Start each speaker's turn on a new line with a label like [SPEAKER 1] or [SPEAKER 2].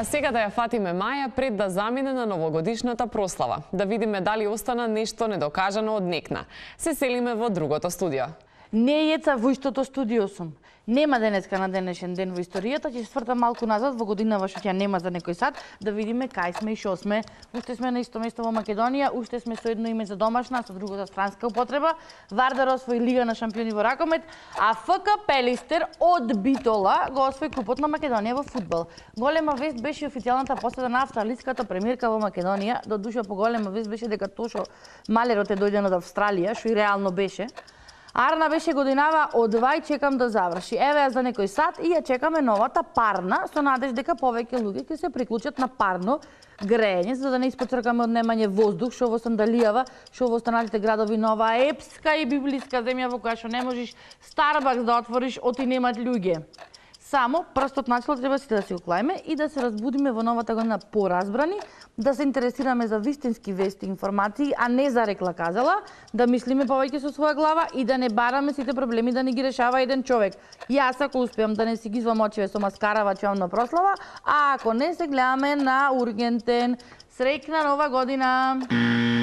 [SPEAKER 1] А сега да ја фатиме Маја пред да замине на новогодишната прослава. Да видиме дали остана нешто недокажано од некна. Се селиме во другото студио.
[SPEAKER 2] Не јеца во истото студио сум. Нема денеска на денешен ден во историјата, ќе свртам малку назад во годинава што ќе нема за некој сат, да видиме кај сме и шо сме. Уште сме на исто место во Македонија, уште сме со едно име за домашна, со друго за странска употреба. Вардар освои Лига на шампиони во ракомет, а ФК Пелистер од Битола го освои Купот на Македонија во фудбал. Голема вест беше официјалната посета на австралиската премиерка во Македонија. До душа поголема вест беше дека Тошо Малерот е дојден од Австралија, што и реално беше. Арна беше годинава одвај, чекам да заврши. Еве ја за некој сат и ја чекаме новата парна, со надеж дека повеќе луѓе ќе се приклучат на парно грејење, за да не испоцркаме од немање воздух, што во Сандалијава, што во останатите градови на оваа епска и библиска земја во која што не можеш Старбакс да отвориш, оти немат луѓе. Само прстот начело треба сите да се уклајме и да се разбудиме во новата година поразбрани, да се интересираме за вистински вести и информации, а не за рекла казала, да мислиме повеќе со своја глава и да не бараме сите проблеми да не ги решава еден човек. Јас ако успеам да не си ги извам очиве со маскарава, ќе на прослава, а ако не се гледаме на ургентен. Среќна нова година!